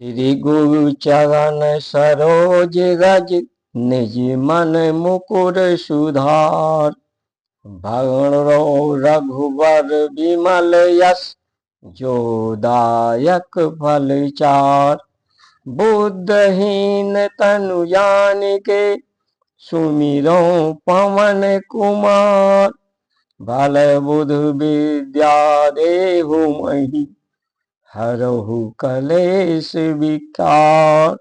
श्री गुरु चरण सरोज रज, निज मन मुकुर सुधार। भरणो रघुवर विमल यश, जो दायक फल चार। बुद्धहीन तनु जानिके, सुमिरो पवन कुमार। बल बुद्धि विद्या देहु महि, हरहु कलेश विकार।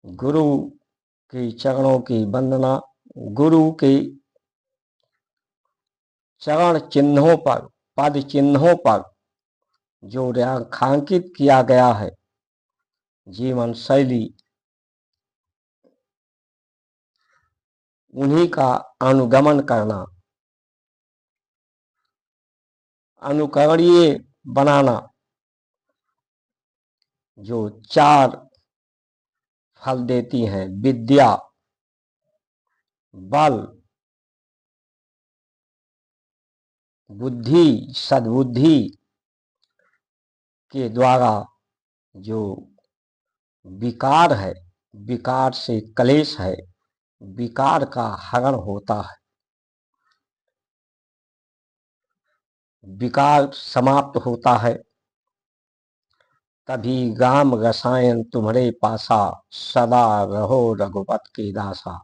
गुरु के चरणों की वंदना, गुरु के चरण चिन्हों पर, पद चिन्हों पर जो रेखांकित किया गया है जीवन शैली, उन्हीं का अनुगमन करना, अनुकरणीय बनाना। जो चार फल देती हैं, विद्या, बल, बुद्धि, सद्बुद्धि के द्वारा जो विकार है, विकार से क्लेश है, विकार का हरण होता है, विकार समाप्त होता है। तभी गाम रसायन तुम्हारे पासा, सदा रहो रघुपत के दासा।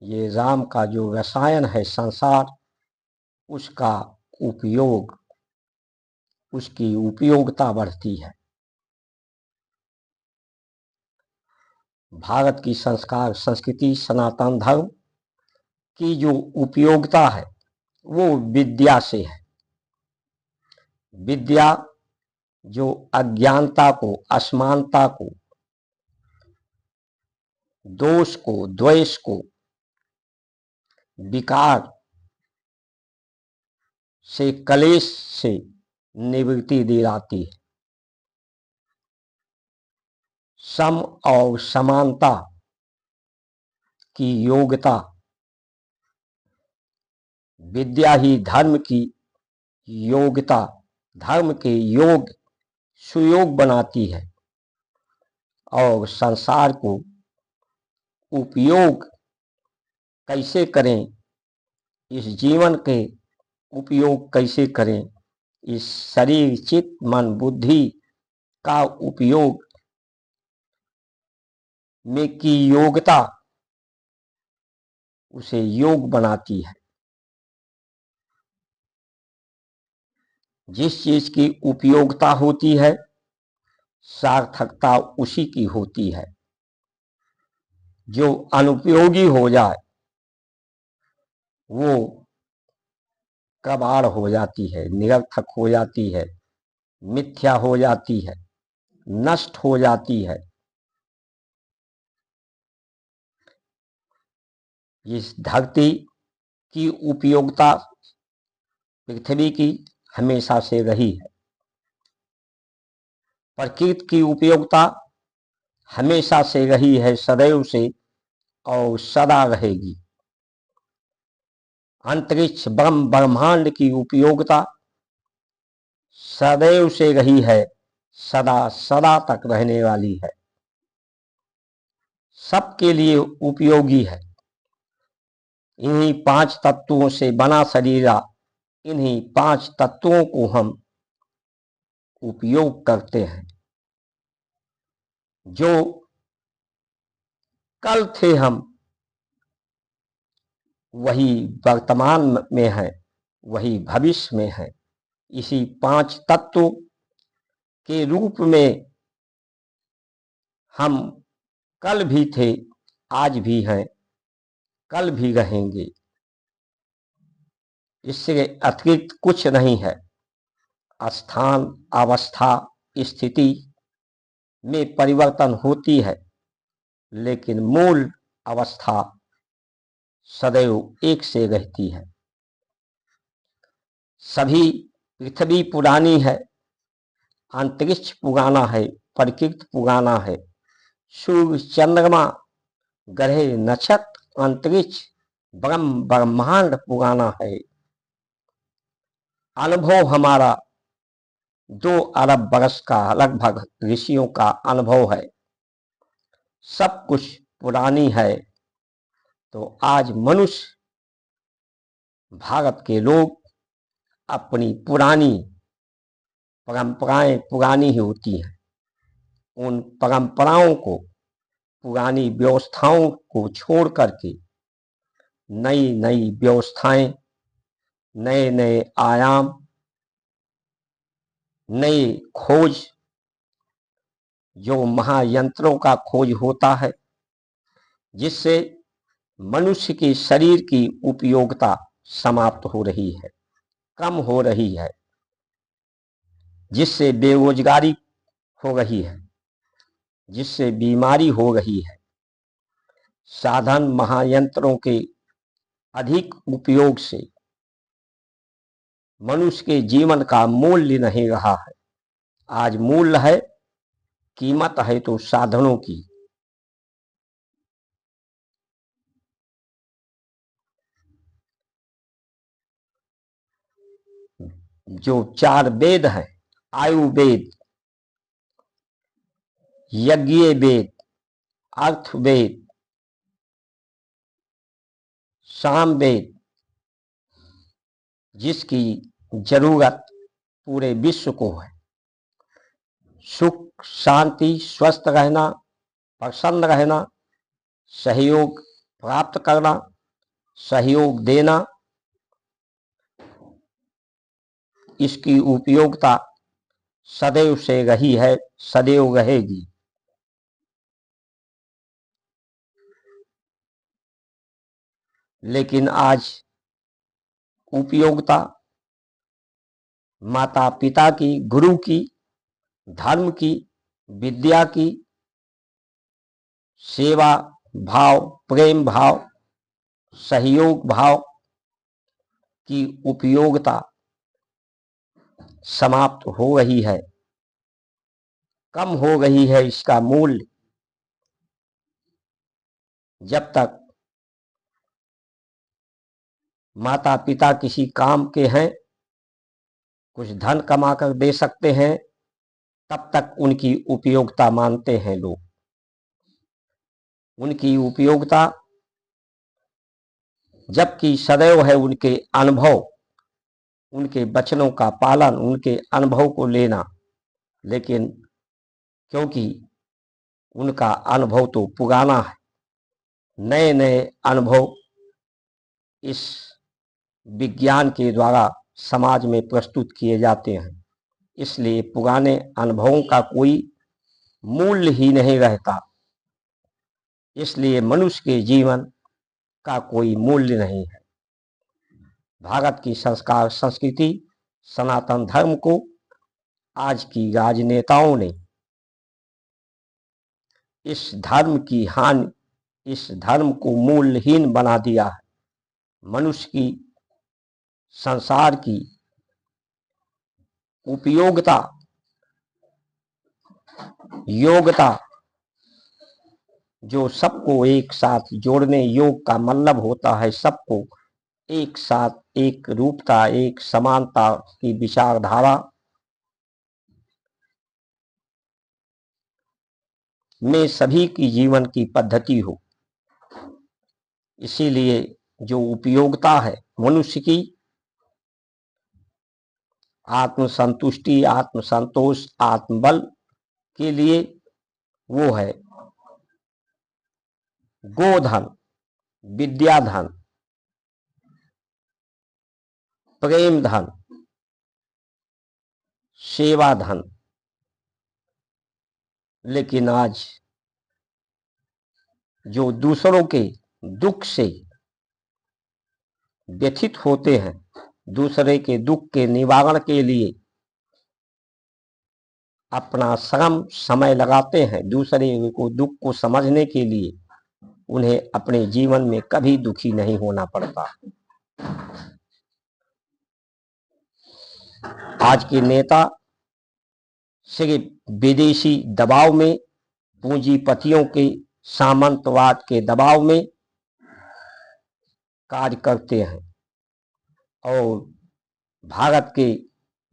ये राम का जो रसायन है संसार, उसका उपयोग, उसकी उपयोगिता बढ़ती है। भारत की संस्कार संस्कृति सनातन धर्म की जो उपयोगिता है वो विद्या से है। विद्या जो अज्ञानता को, असमानता को, दोष को, द्वेष को, विकार से, कलेश से निवृत्ति दिलाती है। सम और समानता की योग्यता, विद्या ही धर्म की योग्यता, धर्म के योग सुयोग बनाती है और संसार को उपयोग कैसे करें, इस जीवन के उपयोग कैसे करें, इस शरीर चित्त मन बुद्धि का उपयोग में की योग्यता उसे योग बनाती है। जिस चीज की उपयोगिता होती है सार्थकता उसी की होती है। जो अनुपयोगी हो जाए वो कबाड़ हो जाती है, निरर्थक हो जाती है, मिथ्या हो जाती है, नष्ट हो जाती है। इस धरती की उपयोगिता पृथ्वी की हमेशा से रही है। प्रकृति की उपयोगिता हमेशा से रही है, सदैव से और सदा रहेगी। अंतरिक्ष ब्रह्मांड की उपयोगिता सदैव से रही है, सदा सदा तक रहने वाली है, सबके लिए उपयोगी है। इन्हीं पांच तत्वों से बना शरीर, इन्हीं पांच तत्वों को हम उपयोग करते हैं। जो कल थे हम वही वर्तमान में है, वही भविष्य में है। इसी पांच तत्व के रूप में हम कल भी थे, आज भी हैं, कल भी रहेंगे। इससे अतिरिक्त कुछ नहीं है। स्थान, अवस्था, स्थिति में परिवर्तन होती है, लेकिन मूल अवस्था सदैव एक से रहती है। सभी पृथ्वी पुरानी है, अंतरिक्ष पुराना है, प्रकृति पुराना है, सूर्य चंद्रमा ग्रह नक्षत्र अंतरिक्ष ब्रह्मांड पुराना है। अनुभव हमारा 2 अरब वर्ष का लगभग ऋषियों का अनुभव है, सब कुछ पुरानी है। तो आज मनुष्य, भारत के लोग अपनी पुरानी परंपराएं पुरानी ही होती हैं, उन परंपराओं को, पुरानी व्यवस्थाओं को छोड़ करके नई नई व्यवस्थाएं, नए नए आयाम, नए खोज, जो महायंत्रों का खोज होता है, जिससे मनुष्य के शरीर की उपयोगिता समाप्त हो रही है, कम हो रही है, जिससे बेरोजगारी हो रही है, जिससे बीमारी हो रही है। साधन महायंत्रों के अधिक उपयोग से मनुष्य के जीवन का मूल्य नहीं रहा है। आज मूल्य है, कीमत है तो साधनों की। जो 4 वेद हैं, आयुर्वेद, यज्ञ वेद, अर्थवेद, सामवेद, जिसकी जरूरत पूरे विश्व को है, सुख शांति, स्वस्थ रहना, प्रसन्न रहना, सहयोग प्राप्त करना, सहयोग देना, इसकी उपयोगिता सदैव से रही है, सदैव रहेगी। लेकिन आज उपयोगिता माता पिता की, गुरु की, धर्म की, विद्या की, सेवा भाव, प्रेम भाव, सहयोग भाव की उपयोगिता समाप्त हो रही है, कम हो रही है। इसका मूल्य जब तक माता पिता किसी काम के हैं, कुछ धन कमा कर दे सकते हैं, तब तक उनकी उपयोगिता मानते हैं लोग। उनकी उपयोगिता जबकि सदैव है उनके अनुभव, उनके वचनों का पालन, उनके अनुभव को लेना। लेकिन क्योंकि उनका अनुभव तो पुराना है, नए नए अनुभव इस विज्ञान के द्वारा समाज में प्रस्तुत किए जाते हैं, इसलिए पुराने अनुभवों का कोई मूल्य ही नहीं रहता। इसलिए मनुष्य के जीवन का कोई मूल्य नहीं है। भारत की संस्कार संस्कृति, सनातन धर्म को आज की राजनेताओं ने इस धर्म की हानि, इस धर्म को मूल्यहीन बना दिया है। मनुष्य की, संसार की उपयोगिता, योग्यता, जो सबको एक साथ जोड़ने योग का मतलब होता है, सबको एक साथ, एक रूपता, एक समानता की विचारधारा में सभी की जीवन की पद्धति हो। इसीलिए जो उपयोगिता है मनुष्य की, आत्मसंतुष्टि, आत्मसंतोष, आत्मबल के लिए, वो है गोधन, विद्याधन, प्रेम धन, सेवा धन। लेकिन आज जो दूसरों के दुख से व्यथित होते हैं, दूसरे के दुख के निवारण के लिए अपना श्रम समय लगाते हैं, दूसरे को दुख को समझने के लिए, उन्हें अपने जीवन में कभी दुखी नहीं होना पड़ता। आज के नेता सिर्फ विदेशी दबाव में, पूंजीपतियों के सामंतवाद के दबाव में कार्य करते हैं और भारत के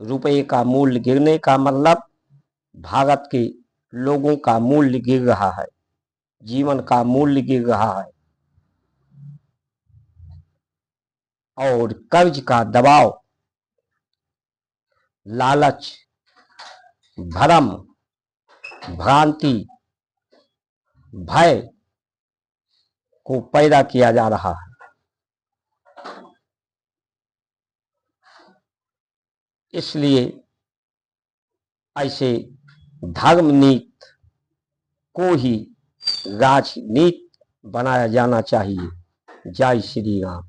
रुपये का मूल्य गिरने का मतलब भारत के लोगों का मूल्य गिर रहा है, जीवन का मूल्य गिर रहा है और कर्ज का दबाव, लालच, भ्रम, भ्रांति, भय को पैदा किया जा रहा है। इसलिए ऐसे धर्मनीति को ही राजनीति बनाया जाना चाहिए। जय श्री राम।